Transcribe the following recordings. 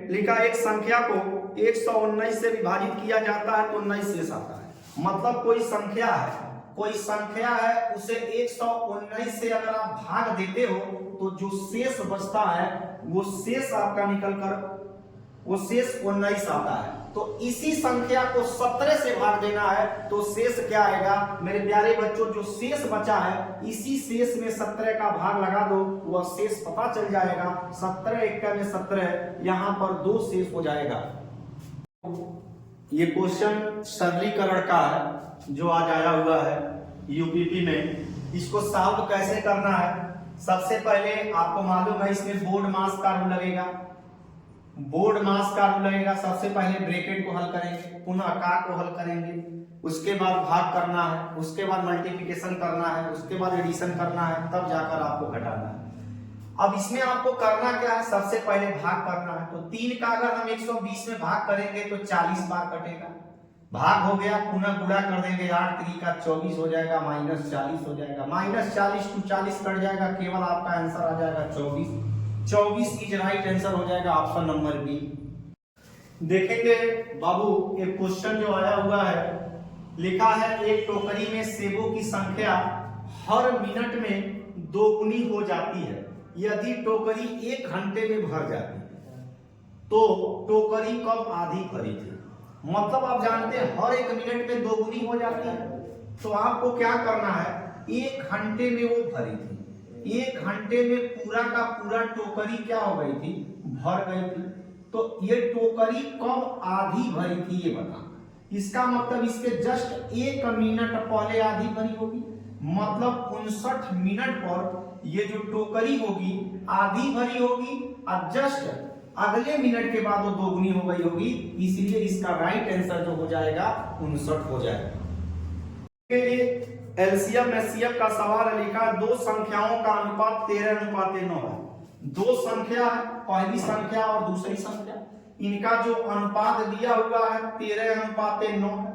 लिखा एक संख्या को 119 से विभाजित किया जाता है तो 19 शेष आता है। मतलब कोई संख्या है उसे 119 से अगर आप भाग देते हो तो जो शेष बचता है वो शेष आपका निकल कर वो शेष 19 आता है। तो इसी संख्या को 17 से भाग देना है तो शेष क्या आएगा मेरे प्यारे बच्चों, जो शेष बचा है इसी शेष में 17 का भाग लगा दो, वह शेष पता चल जाएगा। 17 एक्का में 17, यहाँ पर 2 शेष हो जाएगा। ये क्वेश्चन सरलीकरण का है जो आज आया हुआ है यूपीपी में। इसको सॉल्व कैसे करना है, सबसे पहले आपको मालूम है इसमें बोर्ड मास का रूल लगेगा। सबसे पहले ब्रैकेट को हल करेंगे, पुनः का को हल करेंगे, उसके बाद भाग करना है, उसके बाद मल्टीप्लिकेशन करना है, उसके बाद एडिशन करना है, तब जाकर आपको घटाना है। अब इसमें आपको करना क्या है, सबसे पहले भाग करना है। तो 3 का अगर हम 120 में भाग करेंगे तो 40 बार कटेगा, भाग हो गया, पुनः गुणा कर देंगे, 8 3 का 24 हो जाएगा, -40 हो जाएगा, -40 to 40 कट जाएगा, केवल आपका आंसर आ जाएगा 24 इज राइट आंसर हो जाएगा ऑप्शन नंबर बी। देखेंगे बाबू एक क्वेश्चन जो आया हुआ है, लिखा है एक टोकरी में सेबों की संख्या हर मिनट में 2 गुनी हो जाती है यदि टोकरी 1 घंटे में भर जाती है तो टोकरी कब आधी भरी थी। मतलब आप जानते हैं हर 1 मिनट में 2 गुनी हो जाती है, तो आपको क्या करना है, 1 घंटे में वो भरी थी, 1 घंटे में पूरा का पूरा टोकरी क्या हो गई थी, भर गई थी। तो ये टोकरी कब आधी भरी थी ये बता। इसका मतलब इसके जस्ट 1 मिनट पहले आधी भरी होगी, मतलब 59 मिनट पर ये जो टोकरी होगी आधी भरी होगी और जस्ट अगले मिनट के बाद वो 2 गुनी हो गई होगी, इसलिए इसका राइट आंसर जो हो जाएगा 59 हो जाएगा। एलसीएम एचसीएफ का सवाल लिखा, 2 संख्याओं का अनुपात 13:9 है। 2 संख्या है, पहली संख्या और दूसरी संख्या, इनका जो अनुपात दिया हुआ है 13:9 है,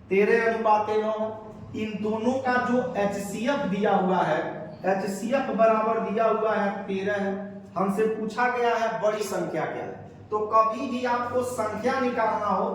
13:9 है। इन दोनों का जो एचसीएफ दिया हुआ है, एचसीएफ बराबर दिया हुआ है 13 है। हमसे पूछा गया है बड़ी संख्या क्या है। तो कभी भी आपको संख्या निकालना हो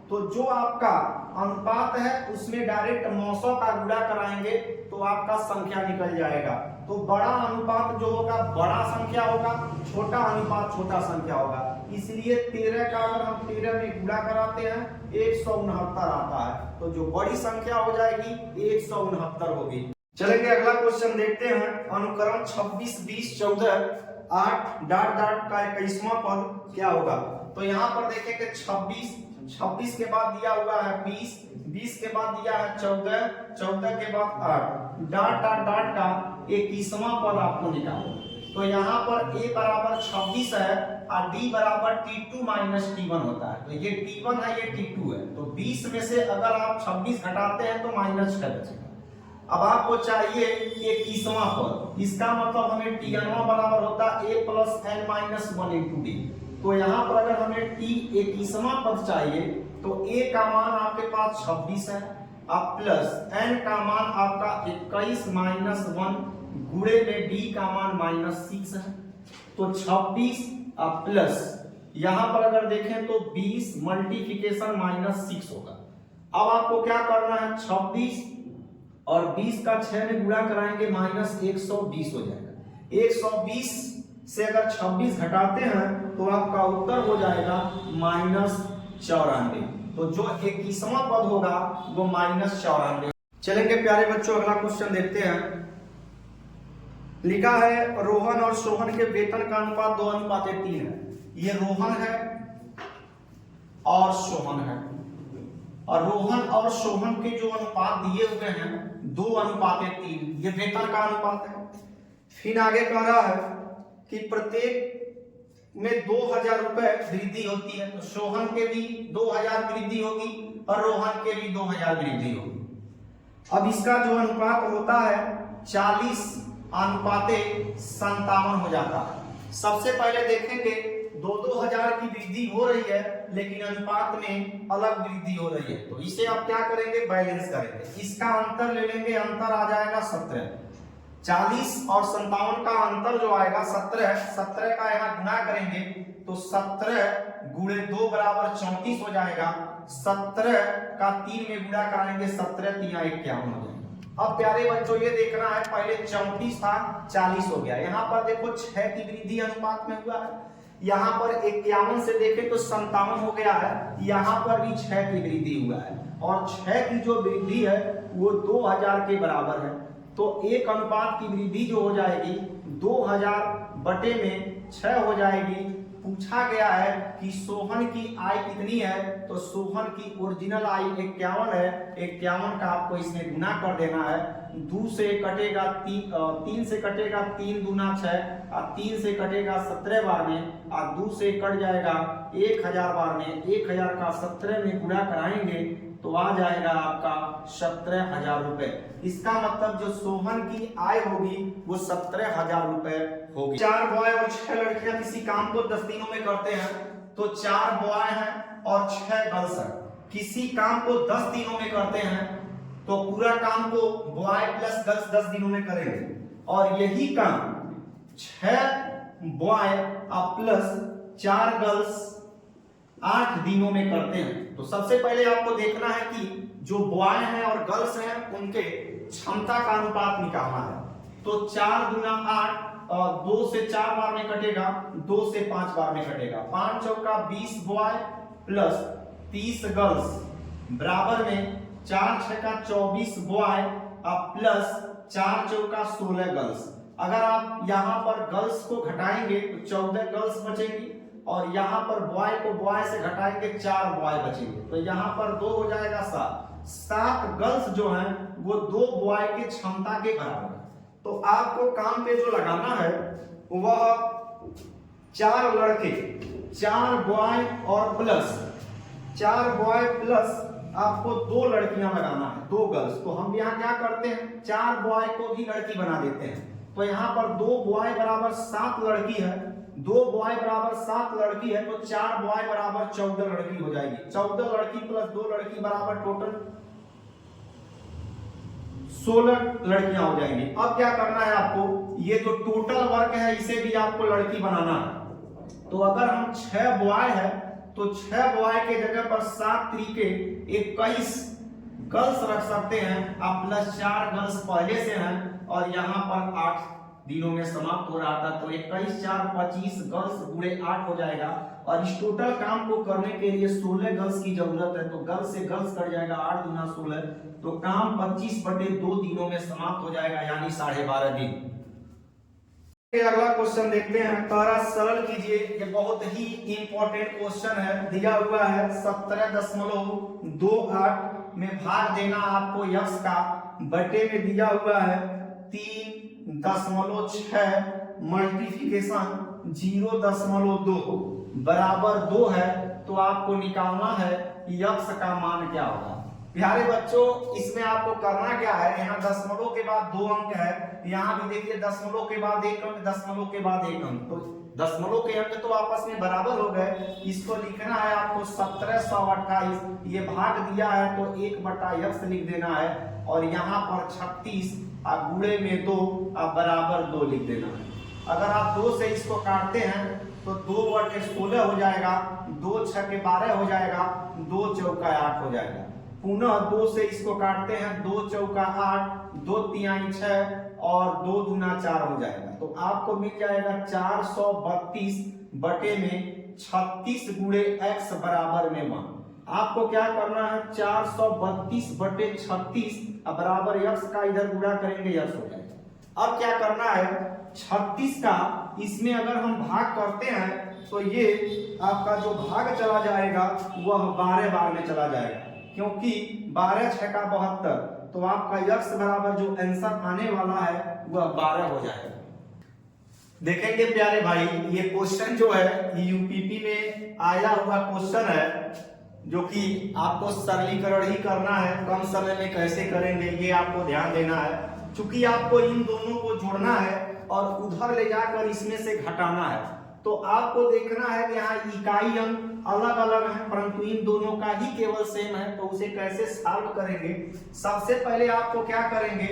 तो जो आपका अनुपात है उसमें डायरेक्ट 900 का गुणा कराएंगे तो आपका संख्या निकल जाएगा। तो बड़ा अनुपात जो होगा बड़ा संख्या होगा, छोटा अनुपात छोटा संख्या होगा, इसलिए 13 का अगर हम 13 में गुणा कराते हैं 169 आता है, तो जो बड़ी संख्या हो जाएगी 169 होगी। चलेंगे अगला क्वेश्चन देखते हैं। अनुक्रम 26 20 14 8 डॉट डॉट का 21वां पद क्या होगा। तो यहाँ पर देखेंगे 26 के बाद दिया हुआ है 20 के बाद दिया है 14 के बाद 8 डॉट डॉट डॉट का 21वां पद आपको निकालो। तो यहाँ पर a बराबर 26 है और d बराबर t2 माइनस t1 होता है। तो ये t1 है, ये t2 है। तो 20 में से अगर आप 26 घटाते हैं तो -6 बचेगा। अब आपको चाहिए 21वां पद, इसका मतलब हमें t1 बराबर होता है a + n - 1 × d। तो यहाँ पर अगर हमें t 21वां पद चाहिए तो a का मान आपके पास 26 है, अब प्लस n का मान आपका 21 - 1 गुणे में d का मान -6 है। तो 26 अब प्लस यहाँ पर अगर देखें तो 20 मल्टीप्लिकेशन -6 होगा। अब आपको क्या करना है, 26 और 20 का 6 में गुणा कराएंगे -120 हो जाएगा। 120 से अगर 26 घटाते हैं तो आपका उत्तर हो जाएगा -94। तो जो 21वां पद होगा वो -94। चलेंगे प्यारे बच्चों अगला क्वेश्चन देखते हैं। लिखा है रोहन और सोहन के वेतन का अनुपात 2:3 है। ये रोहन है और सोहन है, और रोहन और सोहन के जो अनुपात दिए हुए हैं 2:3, ये वेतन का अनुपात है। फिर आगे कह रहा है कि प्रत्येक में 2000 रुपए वृद्धि होती है, तो सोहन के भी 2000 वृद्धि होगी और रोहन के भी 2000 वृद्धि होगी। अब इसका जो अनुपात होता है 40:57 हो जाता है। सबसे पहले देखेंगे 2000 की वृद्धि हो रही है लेकिन अनुपात में अलग वृद्धि हो रही है, तो इसे आप क्या करेंगे, बैलेंस करेंगे। इसका अंतर ले लेंगे, अंतर आ जाएगा 17। 40 और 57 का अंतर जो आएगा 17 का यहाँ गुणा करेंगे तो 17 गुणे 2 बराबर 34 हो जाएगा। 17 का 3 में गुणा कराएंगे, 17 3 51 हो जाएगा। अब प्यारे बच्चों ये देखना है, पहले 34 था 40 हो गया। यहाँ पर देखो 6 की वृद्धि अनुपात में हुआ है। यहाँ पर 51 से देखें तो 57 हो गया है। यहाँ पर भी 6 की वृद्धि हुआ है और 6 की जो वृद्धि है वो 2000 के बराबर है। तो एक अनुपात की वृद्धि जो हो जाएगी 2000 बटे में 6 हो जाएगी। पूछा गया है कि सोहन की आय कितनी है, तो सोहन की ओरिजिनल आय 51 है। 51 का आपको इसमें गुना कर देना है। 2 से कटेगा 3 से कटेगा 3 दूना 6 और 3 से कटेगा 17 बार में और 2 से कट जाएगा 1000 बार में। 1000 का 17 में गुणा कराएंगे तो आ जाएगा आपका 17,000 रुपए। इसका मतलब जो सोहन की आय होगी वो 17,000 रुपए होगी। 4 बॉय और 6 लड़कियां किसी काम को 10 दिनों में करते हैं, तो 4 बॉय हैं और 6 गर्ल्स हैं। किसी काम को 10 दिनों में करते हैं तो पूरा काम को बॉय प्लस गर्ल्स 10 दिनों में करेंगे, और यही काम 6 बॉय प्लस 4 गर्ल्स 8 दिनों में करते हैं। तो सबसे पहले आपको देखना है कि जो बॉय हैं और गर्ल्स हैं उनके क्षमता का अनुपात निकालना है। तो 4 गुना 8 और 2 से 4 बार में कटेगा, 2 से 5 बार में कटेगा। 5 चौका 20 बॉय प्लस 30 गर्ल्स बराबर में 4 छक्का 24 बॉय प्लस 4 चौका 16 गर्ल्स। अगर आप यहाँ पर गर्ल्स को घटाएंगे तो 14 गर्ल्स बचेंगी और यहाँ पर बॉय को बॉय से घटाएंगे 4 बॉय बचेंगे। तो यहाँ पर 2 हो जाएगा 7 गर्ल्स जो हैं वो 2 बॉय के क्षमता के बराबर है। तो आपको काम पे जो लगाना है वह 4 लड़के 4 बॉय और प्लस 4 बॉय प्लस आपको 2 लड़कियां लगाना है, 2 गर्ल्स। तो हम यहाँ क्या करते हैं 4 बॉय को भी लड़की बना देते हैं। तो यहाँ पर 2 बॉय बराबर 7 लड़की है, 2 बॉय बराबर 7 लड़की है, तो 4 बॉय बराबर 14 लड़की हो जाएगी। 14 लड़की प्लस 2 लड़की बराबर टोटल 16 लड़कियां हो जाएंगी। अब क्या करना है आपको, ये जो टोटल वर्क है इसे भी आपको लड़की बनाना है। तो अगर हम 6 बॉय है तो 6 बॉय के जगह पर 7 तरीके 21 गर्ल्स रख सकते हैं। आप प्लस 4 गर्ल्स पहले से हैं और यहाँ पर 8 दिनों में समाप्त हो रहा था, तो 21 4 25 गर्ल्स गुणे 8 हो जाएगा। और इस टोटल काम को करने के लिए 16 गर्ल्स की जरूरत है, तो गर्ल्स से गर्ल्स कट जाएगा, 8 गुना 16, तो काम 25/2 दिनों में समाप्त हो जाएगा, यानी 12.5 दिन। अगला क्वेश्चन देखते हैं, तारा सरल कीजिए। ये बहुत ही इंपॉर्टेंट क्वेश्चन है। दिया हुआ है 17.28 में भाग देना आपको यक्स का, बटे में दिया हुआ है 3.6 मल्टीप्लिकेशन 0.2 बराबर 2 है। तो आपको निकालना है यक्स का मान क्या होगा। प्यारे बच्चों इसमें आपको करना क्या है, यहाँ दशमलव के बाद 2 अंक है, यहाँ भी देखिए दशमलव के बाद 1 अंक, दशमलव के बाद 1 अंक, तो दशमलव के अंक तो आपस में बराबर हो गए। इसको लिखना है आपको 1728, ये भाग दिया है तो 1/x लिख देना है, और यहाँ पर 36 गुणे में 2 बराबर 2 लिख देना है। अगर आप 2 से इसको काटते हैं तो 2/16 हो जाएगा, 2 6 12 हो जाएगा, 2 चौका 8 हो जाएगा। पुनः 2 से इसको काटते हैं, 2 चौका 8, 2 तिहाई 6 और 2 दूना 4 हो जाएगा। तो आपको मिल जाएगा 432 बटे में 36 गुणे x बराबर में 1। आपको क्या करना है 432 बटे 36 बराबर x का इधर गुणा करेंगे x हो जाएगा। अब क्या करना है 36 का इसमें अगर हम भाग करते हैं तो ये आपका जो भाग चला जाएगा वह 12 बार में चला जाएगा, क्योंकि 12 6 का 72, तो आपका x बराबर जो आंसर आने वाला है वह 12 हो जाएगा। देखेंगे प्यारे भाई ये क्वेश्चन जो है यूपीपी में आया हुआ क्वेश्चन है, जो कि आपको सरलीकरण ही करना है, कम समय में कैसे करेंगे ये आपको ध्यान देना है। चूंकि आपको इन दोनों को जोड़ना है और उधर ले जाकर इसमें से घटाना है, तो आपको देखना है कि यहाँ इकाई अंक अलग अलग है परंतु इन दोनों का ही केवल सेम है, तो उसे कैसे सॉल्व करेंगे। सबसे पहले आपको क्या करेंगे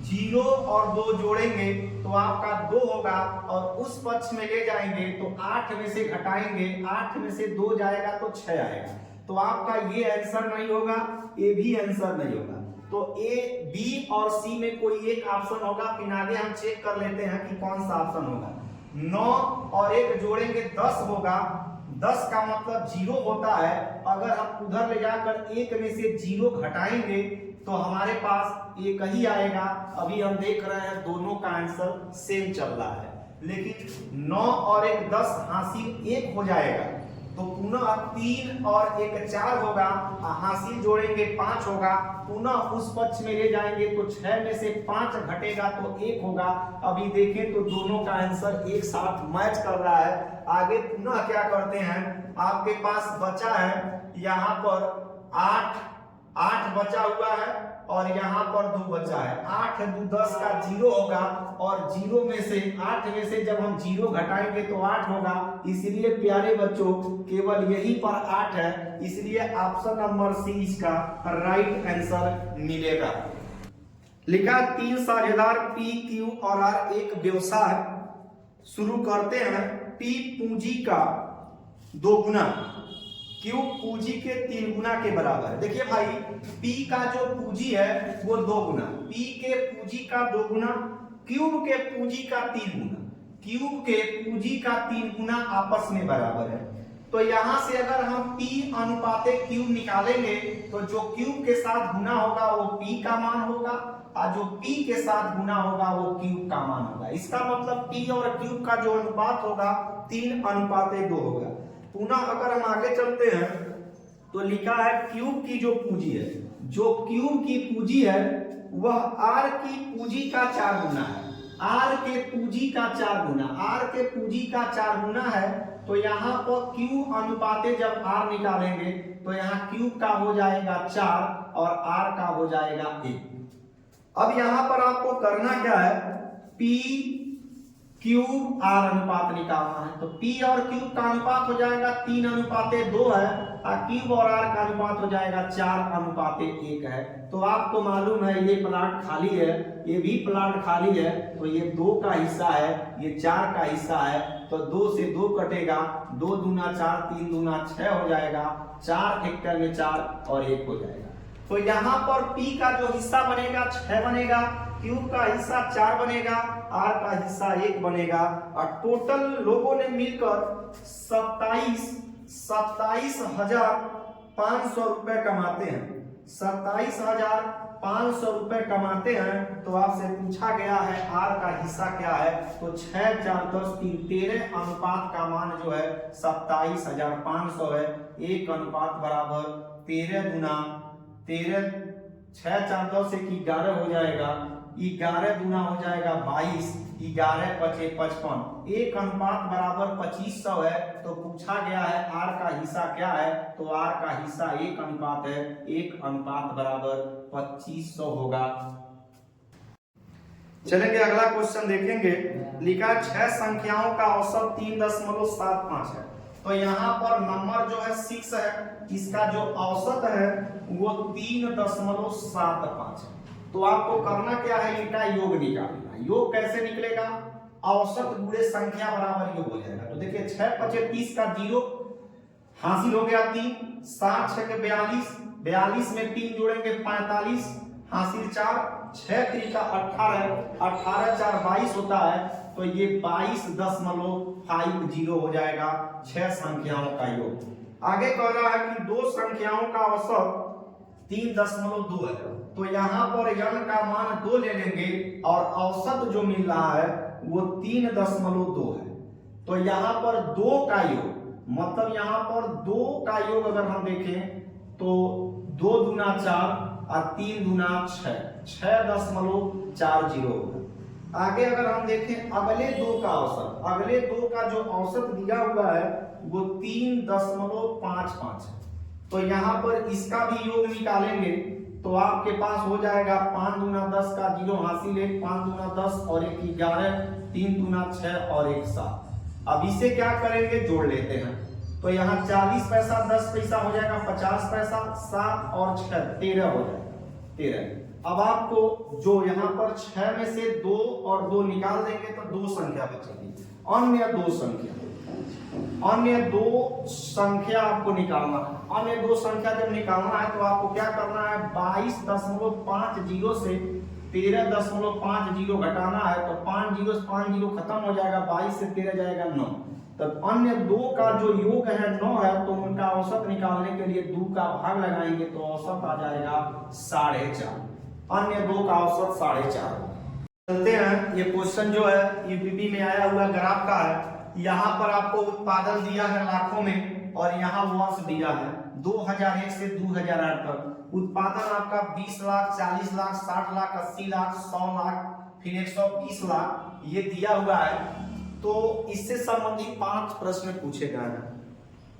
0 और 2 जोड़ेंगे तो आपका 2 होगा और उस पक्ष में ले जाएंगे तो 8 में से घटाएंगे, 8 में से 2 जाएगा तो 6 आएगा। तो आपका ये आंसर नहीं होगा, ये भी आंसर नहीं होगा। तो ए, बी और सी में कोई एक ऑप्शन होगा। फिर आगे हम चेक कर लेते हैं कि कौन सा ऑप्शन होगा। 9 और 1 जोड़ेंगे 10 होगा, 10 का मतलब 0 होता है। अगर हम उधर ले जाकर 1 में से 0 घटाएंगे तो हमारे पास एक ही आएगा। अभी हम देख रहे हैं दोनों का आंसर सेम चल रहा है, लेकिन 9 और 1 10 हासिल 1 हो जाएगा तो पुनः 3 और 1 4 होगा, हासिल जोड़ेंगे 5 होगा, पुनः उस पक्ष में ले जाएंगे तो 6 में से 5 घटेगा तो 1 होगा। अभी देखें तो दोनों का आंसर एक साथ मैच कर रहा है। आगे पुनः क्या करते हैं, आपके पास बचा है यहाँ पर 8 बचा हुआ है और यहाँ पर 2 बचा है। 8 2 10 का 0 होगा और 0 में से 8 में से जब हम 0 घटाएंगे तो 8 होगा। इसलिए प्यारे बच्चों केवल यही पर 8 है, इसलिए ऑप्शन नंबर सी इसका राइट आंसर मिलेगा। लिखा 3 साझेदार पी क्यू और आर एक व्यवसाय शुरू करते हैं। पी पूंजी का 2 गुना, क्यू पूंजी के 3 गुना के बराबर है। देखिए भाई P का जो पूंजी है वो 2 गुना, P के पूंजी का 2 गुना, क्यूब के पूंजी का 3 गुना, क्यूब के पूंजी का 3 गुना आपस में बराबर है। तो यहां से अगर हम P अनुपाते क्यूब निकालेंगे तो जो क्यूब के साथ गुना होगा वो P का मान होगा और जो P के साथ गुना होगा वो क्यूब का मान होगा। इसका मतलब P और क्यूब का जो अनुपात होगा 3 अनुपाते 2 होगा। पुनः अगर हम आगे चलते हैं तो लिखा है क्यूब की जो पूंजी है, जो क्यूब की पूंजी है वह आर की पूंजी का 4 गुना है। आर के पूंजी का 4 गुना, आर के पूंजी का 4 गुना है। तो यहाँ पर क्यूब अनुपाते जब आर निकालेंगे तो यहाँ क्यूब का हो जाएगा 4 और आर का हो जाएगा 1। अब यहाँ पर आपको करना क्या है, P क्यूब आर अनुपात निकालना है। तो P और क्यूब का अनुपात हो जाएगा 3 अनुपाते 2 है और क्यूब और आर का अनुपात हो जाएगा 4 अनुपाते 1 है। तो आपको मालूम है ये प्लाट खाली है, ये भी प्लाट खाली है, तो ये 2 का हिस्सा है, ये 4 का हिस्सा है। तो 2 से 2 कटेगा, 2 दूना 4, 3 दूना 6 हो जाएगा, 4 हेक्टेयर में 4 और 1 हो जाएगा। तो यहाँ पर P का जो हिस्सा बनेगा 6 बनेगा, क्यूब का हिस्सा 4 बनेगा, आर का हिस्सा 1 बनेगा और टोटल लोगों ने मिलकर 27,500 रुपए कमाते हैं। 27,500 रुपए कमाते हैं। तो आपसे पूछा गया है आर का हिस्सा क्या है, तो 6 4 10 3 13 अनुपात का मान जो है 27,500 है। 1 अनुपात बराबर 13 गुना 13, 6 4 10 से 11 हो जाएगा, 11 गुना हो जाएगा 22, 11 5 55, 1 अनुपात बराबर 2500 है। तो पूछा गया है आर का हिस्सा क्या है, तो आर का हिस्सा 1 अनुपात है, 1 अनुपात बराबर 2500 होगा। चलेंगे अगला क्वेश्चन देखेंगे। लिखा 6 संख्याओं का औसत 3.75 है। तो यहाँ पर नंबर जो है 6 है, इसका जो औसत है वो 3.75 है। तो आपको करना क्या है, इनका योग निकालना। योग कैसे निकलेगा, औसत गुणे संख्या बराबर योग हो जाएगा। तो देखिए 6 5 30 का 0 हासिल हो गया 3, 7 6 के 42, 42 में 3 जोड़ेंगे 45 हासिल 4, 6 3 का 18, 18 4 22 होता है। तो ये 22.50 हो जाएगा 6 संख्याओं का योग। आगे कह रहा है कि 2 संख्याओं का औसत 3.2 है। तो यहाँ पर n का मान 2 ले लेंगे और औसत जो मिल रहा है वो 3.2 है। तो यहाँ पर 2 का योग, मतलब यहाँ पर 2 का योग अगर हम देखें तो 2 दूना 4 और 3 दूना 6, 6.40 होगा। आगे अगर हम देखें अगले 2 का औसत, अगले 2 का जो औसत दिया हुआ है वो 3.55 है। तो यहाँ पर इसका भी योग निकालेंगे तो आपके पास हो जाएगा 5 दूना 10 का 0 हासिल 1, 5 दूना 10 और 1 11, 3 दूना 6 और 1 7। अब इसे क्या करेंगे, जोड़ लेते हैं। तो यहाँ 40 पैसा 10 पैसा हो जाएगा 50 पैसा, 7 और 6 13 हो जाएगा 13। अब आपको जो यहाँ पर 6 में से 2 और 2 निकाल देंगे तो 2 संख्या बचेगी। अन्य दो संख्या आपको निकालना है। अन्य दो संख्या जब निकालना है तो आपको क्या करना है, 22.50 से 13.50 घटाना है तो 5 जीरो से 5 जीरो खत्म हो जाएगा, 22 से 13 जाएगा 9। तब अन्य दो का जो योग है 9 है, तो उनका औसत निकालने के लिए 2 का भाग लगाएंगे तो औसत आ जाएगा 4.5। अन्य दो का औसत 4.5। चलते हैं, ये क्वेश्चन जो है यूपीपी में आया हुआ ग्राफ का है। यहाँ पर आपको उत्पादन दिया है लाखों में और यहाँ वर्ष दिया है 2001 से 2008 तक। उत्पादन आपका 20 लाख, 40 लाख, 60 लाख, 80 लाख, 100 लाख, फिर 120 लाख ये दिया हुआ है। तो इससे संबंधित 5 प्रश्न पूछे गए हैं।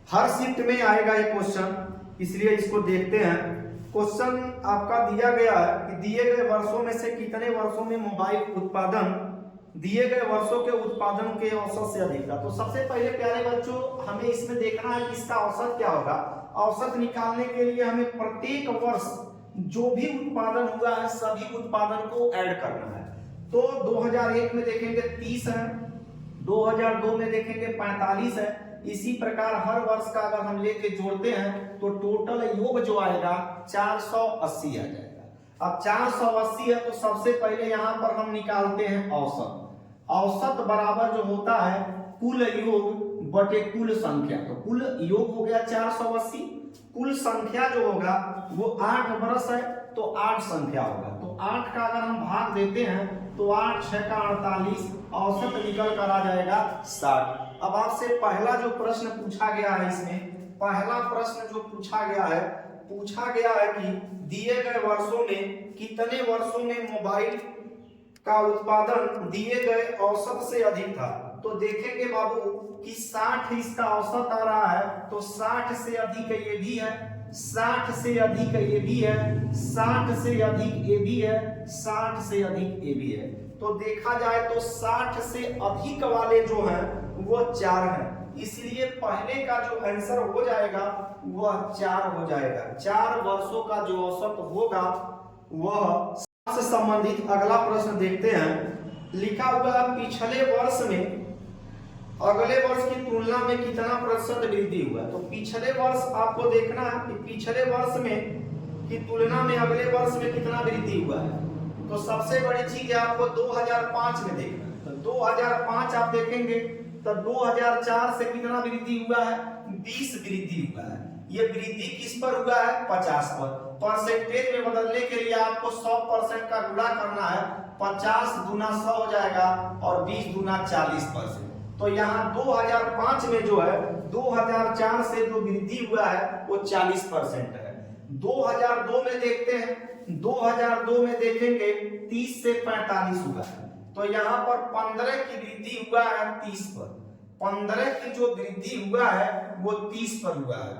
हर शिफ्ट में आएगा ये क्वेश्चन, इसलिए इसको देखते हैं। क्वेश्चन आपका दिया गया है कि दिए गए वर्षों में से कितने वर्षों में मोबाइल उत्पादन दिए गए वर्षों के उत्पादन के औसत से अधिक था। तो सबसे पहले प्यारे बच्चों हमें इसमें देखना है कि इसका औसत क्या होगा। औसत निकालने के लिए हमें प्रत्येक वर्ष जो भी उत्पादन हुआ है सभी उत्पादन को ऐड करना है। तो 2001 में देखेंगे 30 है, 2002 में देखेंगे 45 है। इसी प्रकार हर वर्ष का अगर हम लेके जोड़ते हैं तो टोटल योग जो आएगा 480 आ जाएगा। अब 480 है तो सबसे पहले यहाँ पर हम निकालते हैं औसत। औसत बराबर जो होता है कुल योग बटे कुल संख्या। तो कुल योग हो गया 480, कुल संख्या जो होगा वो 8 वर्ष है तो 8 संख्या होगा। तो 8 का अगर हम भाग देते हैं तो 8 6 का 48, औसत निकल कर आ जाएगा 60। अब आपसे पहला जो प्रश्न पूछा गया है, इसमें पहला प्रश्न जो पूछा गया है कि दिए गए वर्षों में कितने वर्षों में मोबाइल का उत्पादन दिए गए औसत से अधिक था। तो देखेंगे बाबू कि 60 इसका औसत आ रहा है तो 60 से अधिक ये भी है, 60 से अधिक ये भी है, 60 से अधिक ये भी है, 60 से अधिक ये भी है। तो देखा जाए तो 60 से अधिक वाले जो हैं वो 4 हैं, इसलिए पहले का जो आंसर हो जाएगा वह 4 हो जाएगा। 4 वर्षों का जो औसत होगा वह से संबंधित अगला प्रश्न देखते हैं। लिखा हुआ है पिछले वर्ष में अगले वर्ष की तुलना में कितना प्रतिशत वृद्धि हुआ। तो पिछले वर्ष आपको देखना है कि पिछले वर्ष में की तुलना में अगले वर्ष में कितना वृद्धि हुआ है। तो सबसे बड़ी चीज है आपको 2005 में देखना है। तो 2005 आप देखेंगे तो 2004 से कितना वृद्धि हुआ है, 20 वृद्धि हुआ है। ये वृद्धि किस पर हुआ है, 50 पर। परसेंटेज में बदलने के लिए आपको 100% का गुणा करना है। 50 गुना 100 हो जाएगा और 20 गुना 40%। तो यहाँ 2005 में जो है 2004 से जो वृद्धि हुआ है वो 40% है। 2002 में देखते हैं, 2002 में देखेंगे 30 से 45 हुआ है। तो यहाँ पर 15 की वृद्धि हुआ है 30 पर। 15 की जो वृद्धि हुआ है वो 30 पर हुआ है।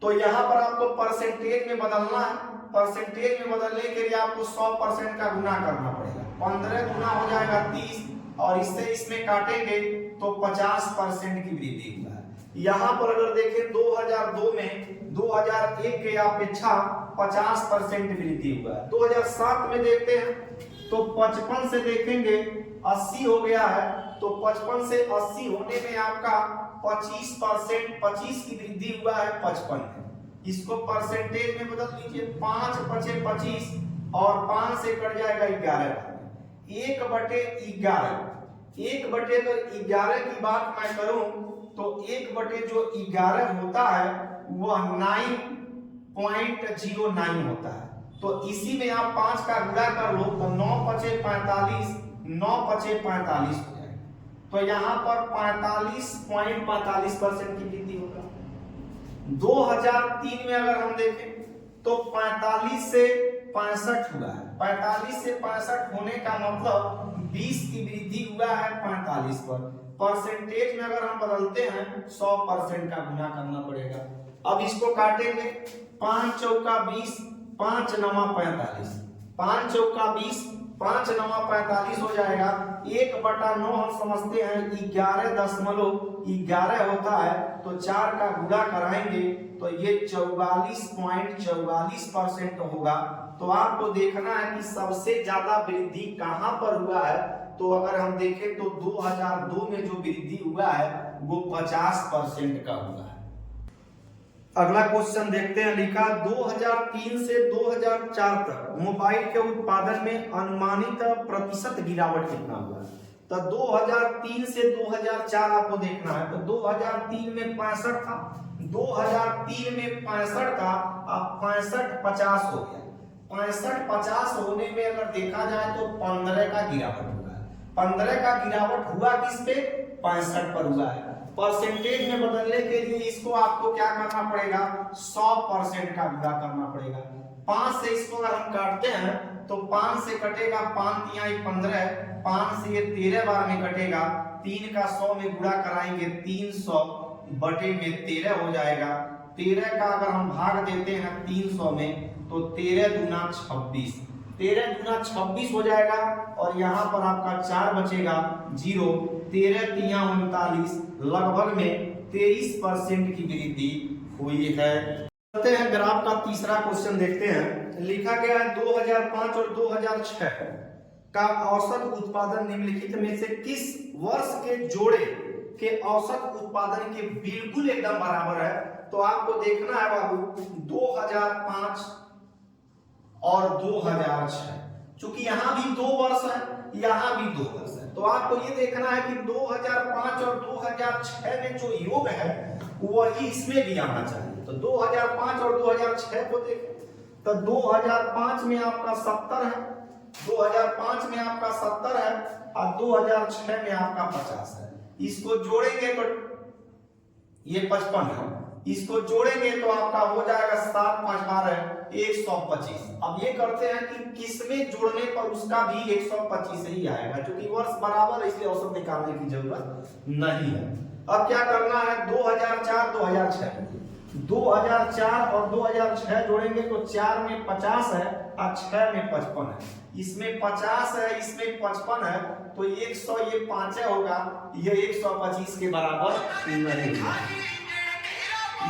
तो यहाँ पर आपको परसेंटेज में बदलना है। परसेंटेज में बदलने के लिए आपको 100% का गुना करना पड़ेगा। 15 गुना हो जाएगा 30 और इससे इसमें काटेंगे तो 50% की वृद्धि हुआ है। यहाँ पर अगर देखें 2002 में 2001 के अपेक्षा 50% वृद्धि हुआ है। 2007 में देखते हैं तो 55 से देखेंगे 80 हो गया है। तो 55 से 80 होने में आपका 25% 25 की वृद्धि हुआ है 55 में। इसको परसेंटेज में बदल लीजिए, 5 × 25 और 5 से कट जाएगा 11। 1/11 1/11 की बात मैं करूं तो 1/11 होता है वह 9.09 होता है। तो इसी में आप 5 का गुणा कर लो तो 9×5 = 45, 9×5 = 45 हो जाएगा। तो यहाँ पर 45.45% की वृद्धि होगा। 2003 में अगर हम देखें तो 45 से 65 हुआ है। 45 से 65 होने का मतलब 20 की वृद्धि हुआ है 45 पर। परसेंटेज में अगर हम बदलते हैं 100% का गुना करना पड़ेगा। अब इसको काटेंगे, 5 × 4 = 20, 5 × 9 = 45, 5 × 4 = 20, 5 9 45 हो जाएगा। 1/9 हम समझते हैं 11.11 होता है, तो 4 का गुणा कराएंगे तो ये 44.44% होगा। तो आपको देखना है कि सबसे ज्यादा वृद्धि कहां पर हुआ है। तो अगर हम देखें तो 2002 में जो वृद्धि हुआ है वो 50% का हुआ है। अगला क्वेश्चन देखते हैं, लिखा 2003 से 2004 तक मोबाइल के उत्पादन में अनुमानित प्रतिशत गिरावट कितना हुआ है। तो 2003 से 2004 आपको देखना है। तो 2003 में 65 था, 2003 में 65 था, अब 65 50 हो गया। 65 50 होने में अगर देखा जाए तो 15 का गिरावट हुआ है। 15 का गिरावट हुआ किस पे, 65 पर हुआ है। परसेंटेज में बदलने के लिए इसको आपको क्या करना पड़ेगा, 100% का गुणा करना पड़ेगा। 5 से इसको अगर हम काटते हैं तो 5 से कटेगा 5 तिहाई 15, 5 से ये 13 बार में कटेगा। 3 का 100 में गुणा कराएंगे 300/13 हो जाएगा। 13 का अगर हम भाग देते हैं 300 में तो 13 दूना 26, 13 दूना 26 हो जाएगा। और यहाँ पर आपका 4 बचेगा 0, 13 तिया 39, लगभग में 23% की वृद्धि हुई है। चलते हैं ग्राफ का तीसरा क्वेश्चन देखते हैं। लिखा गया है 2005 और 2006 का औसत उत्पादन निम्नलिखित में से किस वर्ष के जोड़े के औसत उत्पादन के बिल्कुल एकदम बराबर है। तो आपको देखना है बाबू 2005 और 2006, चूंकि यहां भी 2 वर्ष है, यहां भी 2 वर्ष है, तो आपको ये देखना है कि 2005 और 2006 में जो योग है वही इसमें भी आना चाहिए। तो 2005 और 2006 को देखें तो 2005 में आपका 70 है, 2005 में आपका 70 है और 2006 में आपका 50 है। इसको जोड़ेंगे तो ये 55 है, इसको जोड़ेंगे तो आपका हो जाएगा 7 5 12 125। अब ये करते हैं कि किसमें जोड़ने पर उसका भी 125 ही आएगा, क्योंकि वर्ष बराबर है इसलिए औसत निकालने की जरूरत नहीं है। अब क्या करना है, 2004 2006 और 2006 जोड़ेंगे तो 4 में 50 है और 6 में 55 है। इसमें 50 है, इसमें 55 है, तो 100 ये 5 होगा, ये 125 के बराबर नहीं है।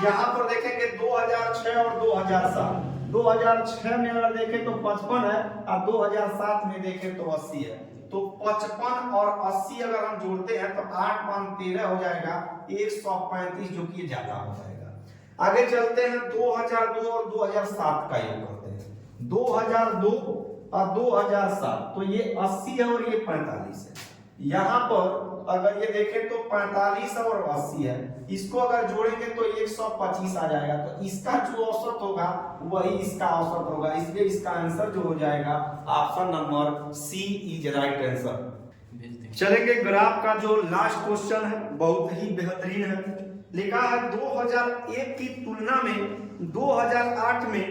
यहाँ पर देखेंगे 2006 और 2007, 2006 में अगर देखें तो 55 है और 2007 में देखें तो 80 है। तो 55 और 80 अगर हम जोड़ते हैं तो 8 5 13 हो जाएगा 135, जो कि ज्यादा हो जाएगा। आगे चलते हैं 2002 और 2007 का योग करते हैं। 2002 और 2007, तो ये 80 है और ये 45 है। यहाँ पर अगर ये देखें तो 45 और 80 है, इसको अगर जोड़ेंगे तो 125 आ जाएगा। तो इसका जो औसत होगा वही इसका औसत होगा, इसलिए इसका आंसर जो हो जाएगा option number C is right answer. चलेंगे ग्राफ का जो लास्ट क्वेश्चन है बहुत ही बेहतरीन है। लिखा है 2001 की तुलना में 2008 में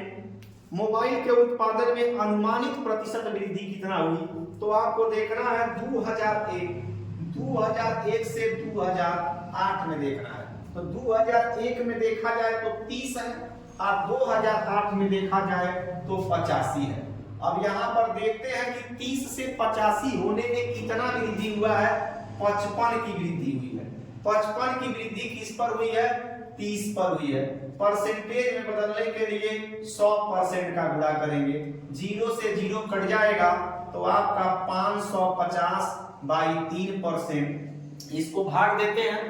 मोबाइल के उत्पादन में अनुमानित प्रतिशत वृद्धि कितना हुई। तो आपको देखना है 2001 से 2008 में देखना है। तो 2001 में देखा जाए तो 30 है और 2008 में देखा जाए तो 85 है। अब यहाँ पर देखते हैं कि 30 से 85 होने में कितना वृद्धि हुआ है, 55 की वृद्धि हुई है। 55 की वृद्धि किस पर हुई है, 30 पर हुई है। परसेंटेज में बदलने के लिए 100% का गुणा करेंगे, 0 से 0 कट जाएगा तो आपका 550/3%। इसको भाग देते हैं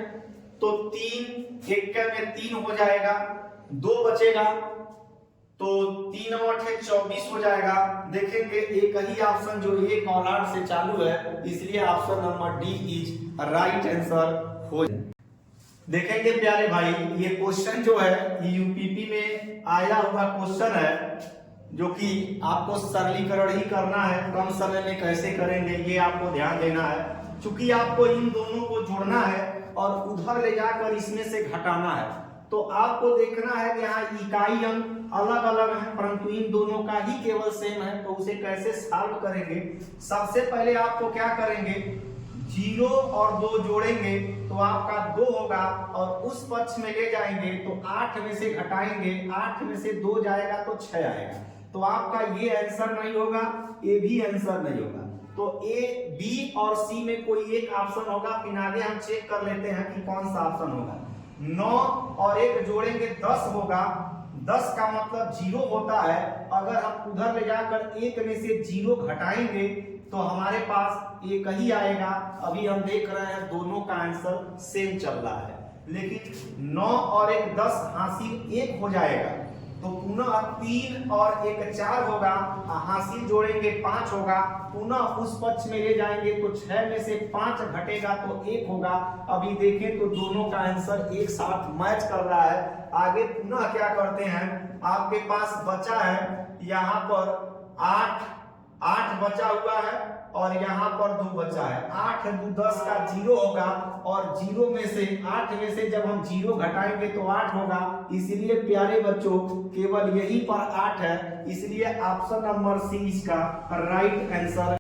तो 3 1 में 3 हो जाएगा, 2 बचेगा तो 3 8 24 हो जाएगा। देखेंगे एक ही ऑप्शन जो एक कॉलम से चालू है, इसलिए option number D is right answer हो जाएगा। देखेंगे प्यारे भाई, ये क्वेश्चन जो है यूपीपी में आया हुआ क्वेश्चन है, जो कि आपको सरलीकरण ही करना है। कम समय में कैसे करेंगे ये आपको ध्यान देना है, क्योंकि आपको इन दोनों को जोड़ना है और उधर ले जाकर इसमें से घटाना है। तो आपको देखना है कि यहाँ इकाई अंक अलग अलग है, परंतु इन दोनों का ही केवल सेम है। तो उसे कैसे सॉल्व करेंगे, सबसे पहले आपको क्या करेंगे, 0 और 2 जोड़ेंगे तो आपका 2 होगा और उस पक्ष में ले जाएंगे तो 8 में से घटाएंगे, 8 में से 2 जाएगा तो 6 आएगा। तो आपका ये आंसर नहीं होगा, ये भी आंसर नहीं होगा। तो ए, बी और सी में कोई एक ऑप्शन होगा। फिर आगे हम चेक कर लेते हैं कि कौन सा ऑप्शन होगा। 9 और 1 जोड़ेंगे 10 होगा। 10 का मतलब 0 होता है। अगर हम उधर ले जाकर 1 में से 0 घटाएंगे तो हमारे पास एक ही आएगा। अभी हम देख रहे हैं दोनों का आंसर सेम चल रहा है, लेकिन 9 और 1 10 हासिल 1 हो जाएगा, तो पुनः 3 और 1 4 होगा, हासिल जोड़ेंगे 5 होगा, पुनः उस पक्ष में ले जाएंगे तो 6 में से 5 घटेगा तो 1 होगा। अभी देखें तो दोनों का आंसर एक साथ मैच कर रहा है। आगे पुनः क्या करते हैं, आपके पास बचा है यहाँ पर 8 बचा हुआ है और यहाँ पर 2 बचा है। 8 2 10 का 0 होगा और 0 में से 8 में से जब हम 0 घटाएंगे तो 8 होगा। इसलिए प्यारे बच्चों केवल यही पर 8 है, इसलिए ऑप्शन नंबर सी इसका राइट आंसर